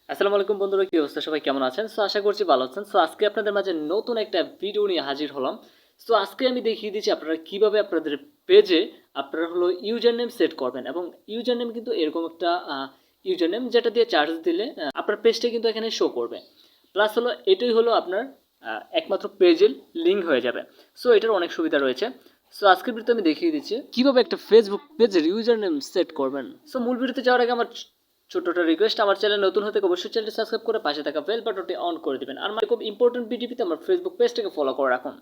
আসসালামু আলাইকুম বন্ধুরা, কি অবস্থা? সবাই কেমন আছেন? আশা করছি ভালো আছেন। আজকে আপনাদের মাঝে নতুন একটা ভিডিও নিয়ে হাজির হলাম। আজকে আমি দেখিয়ে দিচ্ছি আপনারা কিভাবে আপনাদের পেজে আপনারা হলো ইউজার নেম সেট করবেন, এবং ইউজার নেম কিন্তু এরকম একটা ইউজার নেম যেটা দিয়ে চার্জ দিলে আপনার পেজটা কিন্তু এখানে শো করবে। প্লাস হলো এটাই হলো আপনার একমাত্র পেজের লিঙ্ক হয়ে যাবে। এটার অনেক সুবিধা রয়েছে। আজকের ভিডিওতে আমি দেখিয়ে দিচ্ছি কিভাবে একটা ফেসবুক পেজের ইউজার নেম সেট করবেন। মূল ভিডিওতে যাওয়ার আগে আমার ছোট্ট রিকোয়েস্ট, আমার চ্যানেল নতুন হতে অবশ্যই চ্যানেলটি সাবস্ক্রাইব করে পাশে থাকা বেল বাটনটি অন করে দিবেন। আর খুব ইম্পর্টেন্ট ভিডিওতে আমার ফেসবুক পেজটাকে ফলো করে রাখুন।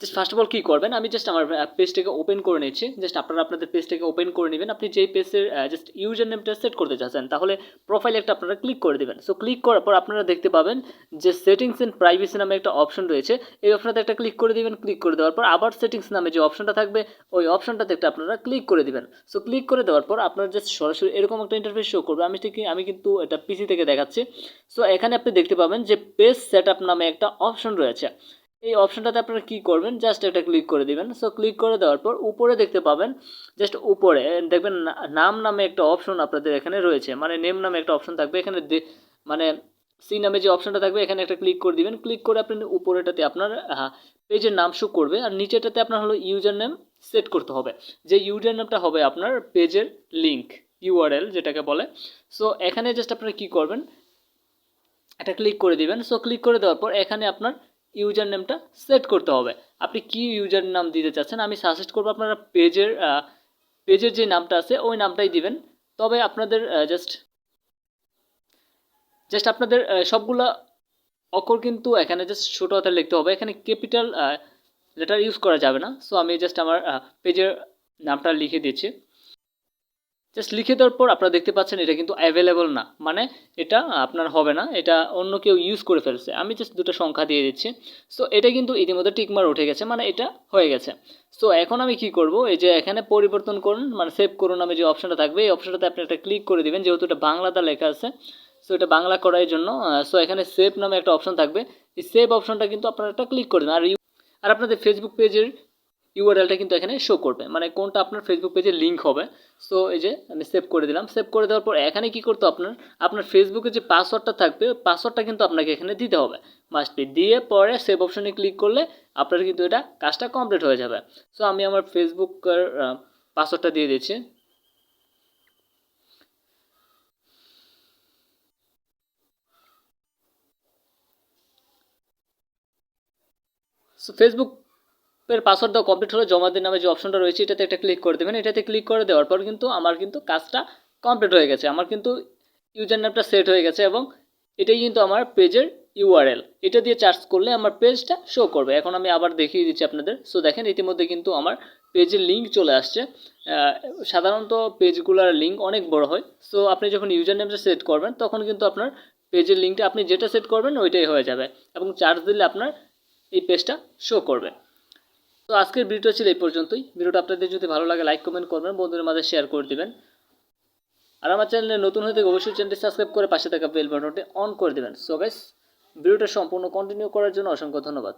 জাস্ট ফার্স্ট অফ অল কী করবেন, আমি জাস্ট আমার পেজটাকে ওপেন করে নিচ্ছি। জাস্ট আপনারা আপনাদের পেজটাকে ওপেন করে নেবেন। আপনি যেই পেজের জাস্ট ইউজার নেমটা সেট করতে চাচ্ছেন, তাহলে প্রোফাইলে একটা আপনারা ক্লিক করে দেবেন। ক্লিক করার পর আপনারা দেখতে পাবেন যে সেটিংস অ্যান্ড প্রাইভেসি নামে একটা অপশন রয়েছে। এই অপশনটাতে একটা ক্লিক করে দেবেন। ক্লিক করে দেওয়ার পর আবার সেটিংস নামে যে অপশনটা থাকবে, ওই অপশনটাতে একটা আপনারা ক্লিক করে দেবেন। ক্লিক করে দেওয়ার পর আপনার জাস্ট সরাসরি এরকম একটা ইন্টারফেস শো করবে। আমি কিন্তু এটা পিসি থেকে দেখাচ্ছি। এখানে আপনি দেখতে পাবেন যে পেজ সেট আপ নামে একটা অপশন রয়েছে। এই অপশনটাতে আপনারা কি করবেন, জাস্ট একটা ক্লিক করে দিবেন। ক্লিক করে দেওয়ার পর উপরে দেখতে পাবেন, জাস্ট উপরে দেখবেন নাম নামে একটা অপশন আপনাদের এখানে রয়েছে, মানে নেম নামে একটা অপশন থাকবে এখানে, মানে সি নামে যে অপশনটা থাকবে এখানে একটা ক্লিক করে দিবেন। ক্লিক করে আপনি উপরেটাতে আপনার পেজের নাম শো করবে, আর নিচেটাতে আপনার হলো ইউজার নেম সেট করতে হবে। যে ইউজার নেমটা হবে আপনার পেজের লিঙ্ক, ইউআরএল যেটাকে বলে। এখানে জাস্ট আপনারা কি করবেন, এটা ক্লিক করে দিবেন। ক্লিক করে দেওয়ার পর এখানে আপনার ইউজার নেমটা সেট করতে হবে। আপনি কি ইউজার নাম দিতে চাচ্ছেন, আমি সাজেস্ট করবো আপনারা পেজের যে নামটা আছে ওই নামটাই দিবেন। তবে আপনাদের জাস্ট আপনাদের সবগুলা অক্ষর কিন্তু এখানে জাস্ট ছোটো হাতে লিখতে হবে, এখানে ক্যাপিটাল লেটার ইউজ করা যাবে না। আমি জাস্ট আমার পেজের নামটা লিখে দিচ্ছি। জাস্ট লিখে দেওয়ার পর আপনারা দেখতে পাচ্ছেন এটা কিন্তু অ্যাভেলেবল না, মানে এটা আপনার হবে না, এটা অন্য কেউ ইউজ করে ফেলছে। আমি জাস্ট দুটো সংখ্যা দিয়ে দিচ্ছি। এটা কিন্তু ইতিমধ্যে টিকমার উঠে গেছে, মানে এটা হয়ে গেছে। এখন আমি কি করব, এই যে এখানে পরিবর্তন করুন, মানে সেভ করুন নামে যে অপশনটা থাকবে, এই অপশনটাতে আপনি একটা ক্লিক করে দিবেন, যেহেতু এটা বাংলাতে লেখা আছে। এটা বাংলা করার জন্য এখানে সেভ নামে একটা অপশন থাকবে, এই সেভ অপশনটা কিন্তু আপনারা একটা ক্লিক করে দেবেন। আর আপনাদের ফেসবুক পেজের ইউআরএলটা কিন্তু এখানে শো করবে, মানে কোনটা আপনার ফেসবুক পেজের লিঙ্ক হবে। এই যে আমি সেভ করে দিলাম। সেভ করে দেওয়ার পর এখানে কি করতে, আপনার ফেসবুকের যে পাসওয়ার্ডটা থাকবে ওই পাসওয়ার্ডটা কিন্তু আপনাকে এখানে দিতে হবে, মাস্ট বি। দিয়ে পরে সেভ অপশনে ক্লিক করলে আপনার কিন্তু এটা কাজটা কমপ্লিট হয়ে যাবে। আমি আমার ফেসবুকের পাসওয়ার্ডটা দিয়ে দিচ্ছি। ফেসবুক এর পাসওয়ার্ড দেওয়া কমপ্লিট হলে জমা দিন নামে যে অপশনটা রয়েছে এটাতে একটা ক্লিক করে দেবেন। এটাতে ক্লিক করে দেওয়ার পর কিন্তু আমার কিন্তু কাজটা কমপ্লিট হয়ে গেছে, আমার কিন্তু ইউজার নেমটা সেট হয়ে গেছে, এবং এটাই কিন্তু আমার পেজের ইউআরএল। এটা দিয়ে চার্জ করলে আমার পেজটা শো করবে। এখন আমি আবার দেখিয়ে দিচ্ছি আপনাদের। দেখেন ইতিমধ্যে কিন্তু আমার পেজের লিঙ্ক চলে আসছে। সাধারণত পেজগুলোর লিঙ্ক অনেক বড় হয়। আপনি যখন ইউজার নেমটা সেট করবেন তখন কিন্তু আপনার পেজের লিঙ্কটা আপনি যেটা সেট করবেন ওইটাই হয়ে যাবে, এবং চার্জ দিলে আপনার এই পেজটা শো করবে। আজকের ভিডিওটা ছিল এই পর্যন্তই। ভিডিওটা আপনাদের যদি ভালো লাগে লাইক কমেন্ট করবেন, বন্ধুদের মাঝে শেয়ার করে দিবেন। আর আমার চ্যানেলে নতুন হয়ে থেকে অবশ্যই চ্যানেলটি সাবস্ক্রাইব করে পাশে থাকা বেল বাটনটি অন করে দেবেন। গাইস, ভিডিওটা সম্পূর্ণ কন্টিনিউ করার জন্য অসংখ্য ধন্যবাদ।